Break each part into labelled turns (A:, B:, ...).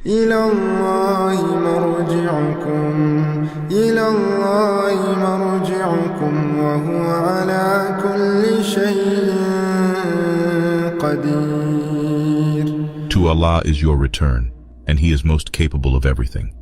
A: إلى الله مرجعكم وهو على كل شيء قدير.
B: To Allah is your return, and He is most capable of everything.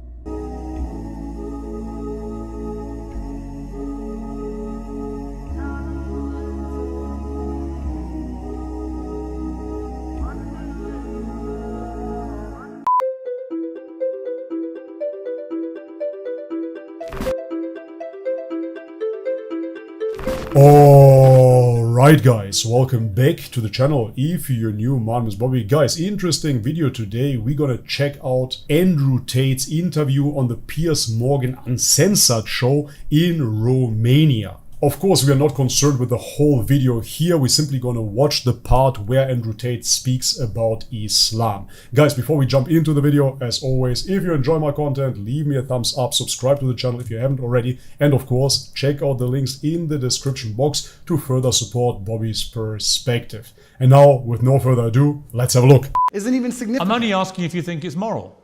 C: Alright guys, welcome back to the channel. If you're new, my name is Bobby. Guys, interesting video today. We're gonna check out Andrew Tate's interview on the Piers Morgan Uncensored show in Romania. Of course, we are not concerned with the whole video here. We're simply gonna watch the part where Andrew Tate speaks about Islam. Guys, before we jump into the video, as always, if you enjoy my content, leave me a thumbs up, subscribe to the channel if you haven't already, and of course, check out the links in the description box to further support Bobby's perspective. And now, with no further ado, let's have a look.
D: Isn't even significant.
E: I'm only asking if you think it's moral.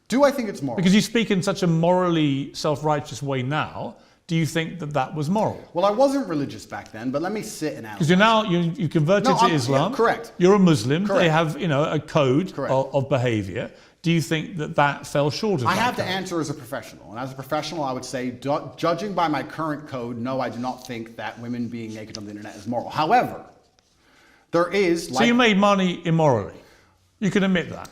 D: Do I think it's moral?
E: Because you speak in such a morally self-righteous way now. Do you think that that was moral?
D: Well, I wasn't religious back then, but let me sit and analyze.
E: Because you're now, you converted to Islam.
D: Yeah, correct.
E: You're a Muslim.
D: Correct.
E: They have, a code
D: Correct.
E: of behavior. Do you think that that fell short of that?
D: I have to
E: code?
D: answer as a professional. And as a professional, I would say, judging by my current code, no, I do not think that women being naked on the internet is moral. However, there is...
E: So you made money immorally. You can admit that.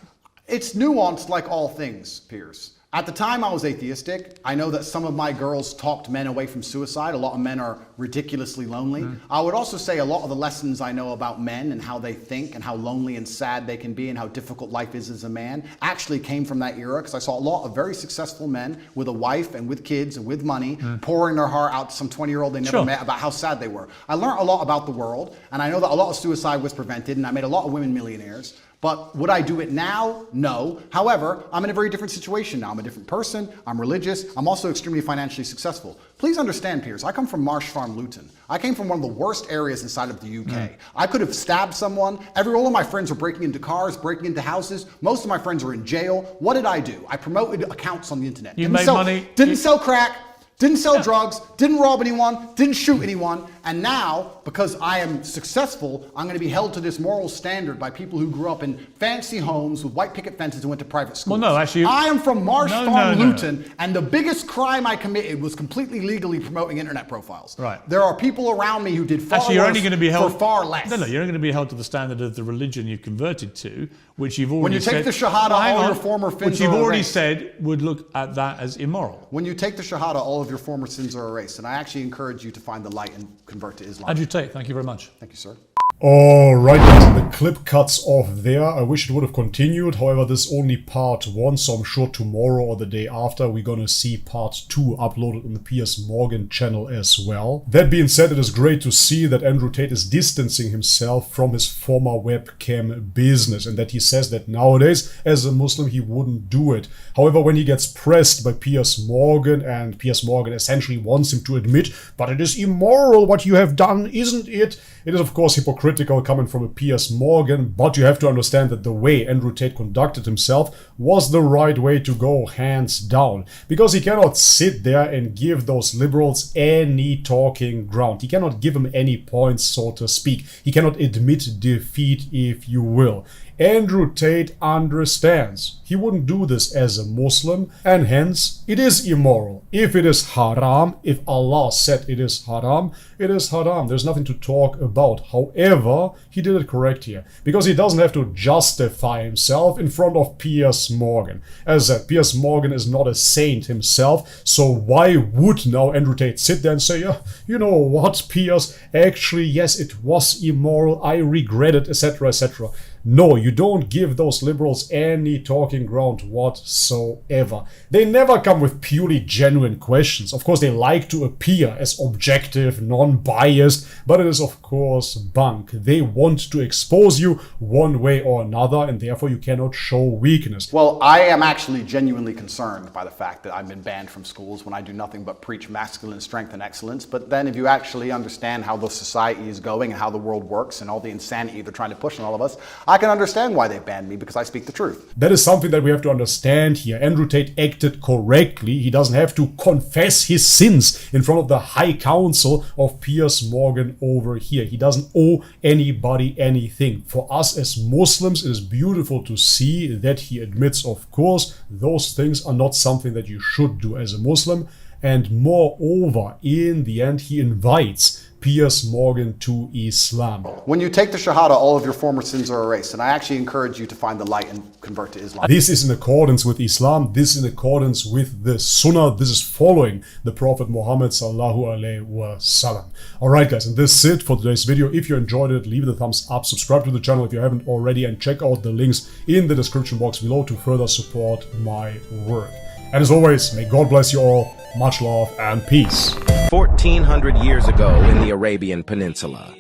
D: It's nuanced like all things, Piers. At the time I was atheistic. I know that some of my girls talked men away from suicide. A lot of men are ridiculously lonely. I would also say a lot of the lessons I know about men and how they think and how lonely and sad they can be and how difficult life is as a man actually came from that era, because I saw a lot of very successful men with a wife and with kids and with money pouring their heart out to some 20-year-old they never met about how sad they were. I learned a lot about the world, and I know that a lot of suicide was prevented, and I made a lot of women millionaires. But would I do it now? No. However, I'm in a very different situation now. I'm a different person. I'm religious. I'm also extremely financially successful. Please understand, Piers, I come from Marsh Farm, Luton. I came from one of the worst areas inside of the UK. I could have stabbed someone. All of my friends were breaking into cars, breaking into houses. Most of my friends are in jail. What did I do? I promoted accounts on the internet.
E: You made money.
D: Didn't sell crack. Didn't sell drugs, didn't rob anyone, didn't shoot anyone, and now, because I am successful, I'm going to be held to this moral standard by people who grew up in fancy homes with white picket fences and went to private schools.
E: Well, no, actually...
D: I am from Marsh Farm, Luton, and the biggest crime I committed was completely legally promoting internet profiles.
E: Right.
D: There are people around me who did far
E: Actually, you're only going to be held
D: for far less.
E: No, you're only going to be held to the standard of the religion you've converted to, which you've already
D: When you take the Shahada, all your former sins
E: which you've
D: are
E: already
D: erased.
E: said would look at that as immoral.
D: When you take the Shahada, all of your former sins are erased, and I actually encourage you to find the light and convert to Islam.
E: Andrew Tate, thank you very much.
D: Thank you, sir.
C: Alright guys, the clip cuts off there. I wish it would have continued. However, this is only part 1, so I'm sure tomorrow or the day after we're gonna see part 2 uploaded on the Piers Morgan channel as well. That being said, it is great to see that Andrew Tate is distancing himself from his former webcam business, and that he says that nowadays, as a Muslim, he wouldn't do it. However, when he gets pressed by Piers Morgan, and Piers Morgan essentially wants him to admit, but it is immoral what you have done, isn't it? It is of course hypocritical coming from a Piers Morgan, but you have to understand that the way Andrew Tate conducted himself was the right way to go, hands down. Because he cannot sit there and give those liberals any talking ground. He cannot give them any points, so to speak. He cannot admit defeat, if you will. Andrew Tate understands. He wouldn't do this as a Muslim, and hence it is immoral. If it is haram, if Allah said it is haram, it is haram. There's nothing to talk about. However, he did it correct here, because he doesn't have to justify himself in front of Piers Morgan. As I said, Piers Morgan is not a saint himself, so why would now Andrew Tate sit there and say, yeah, you know what, Piers, actually, yes, it was immoral, I regret it, etc., etc. No, you don't give those liberals any talking ground whatsoever. They never come with purely genuine questions. Of course, they like to appear as objective, non-biased, but it is of course bunk. They want to expose you one way or another, and therefore you cannot show weakness.
D: Well, I am actually genuinely concerned by the fact that I've been banned from schools when I do nothing but preach masculine strength and excellence. But then if you actually understand how the society is going and how the world works and all the insanity they're trying to push on all of us, I can understand why they banned me because I speak the truth.
C: That is something that we have to understand here. Andrew Tate acted correctly. He doesn't have to confess his sins in front of the High Council of Piers Morgan over here. He doesn't owe anybody anything. For us as Muslims, it is beautiful to see that he admits, of course, those things are not something that you should do as a Muslim. And moreover, in the end, he invites Piers Morgan to Islam.
D: When you take the Shahada, all of your former sins are erased, and I actually encourage you to find the light and convert to Islam.
C: This is in accordance with Islam. This is in accordance with the Sunnah. This is following the Prophet Muhammad sallallahu alaihi wasallam. Alright guys, and this is it for today's video. If you enjoyed it, leave it a thumbs up, subscribe to the channel if you haven't already, and check out the links in the description box below to further support my work. And as always, may God bless you all. Much love and peace.
F: 1400 years ago in the Arabian Peninsula,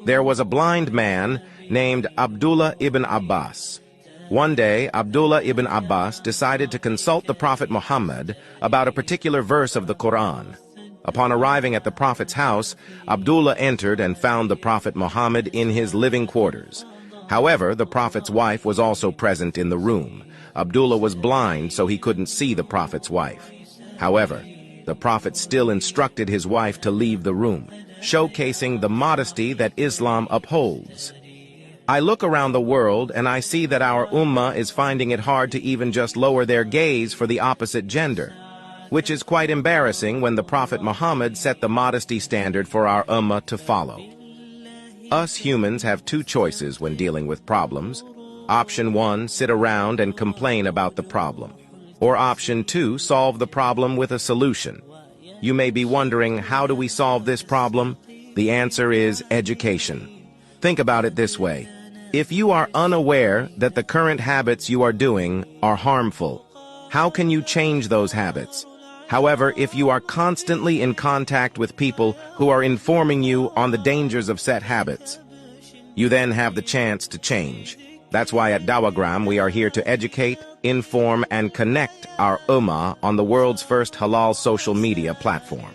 F: there was a blind man named Abdullah ibn Abbas. One day, Abdullah ibn Abbas decided to consult the Prophet Muhammad about a particular verse of the Quran. Upon arriving at the Prophet's house, Abdullah entered and found the Prophet Muhammad in his living quarters. However, the Prophet's wife was also present in the room. Abdullah was blind, so he couldn't see the Prophet's wife. However, the Prophet still instructed his wife to leave the room, showcasing the modesty that Islam upholds. I look around the world and I see that our ummah is finding it hard to even just lower their gaze for the opposite gender, which is quite embarrassing when the Prophet Muhammad set the modesty standard for our ummah to follow. Us humans have two choices when dealing with problems. Option 1, sit around and complain about the problem. Or option 2, solve the problem with a solution. You may be wondering, how do we solve this problem? The answer is education. Think about it this way. If you are unaware that the current habits you are doing are harmful, how can you change those habits? However, if you are constantly in contact with people who are informing you on the dangers of set habits, you then have the chance to change. That's why at Dawagram we are here to educate, inform, and connect our ummah on the world's first halal social media platform.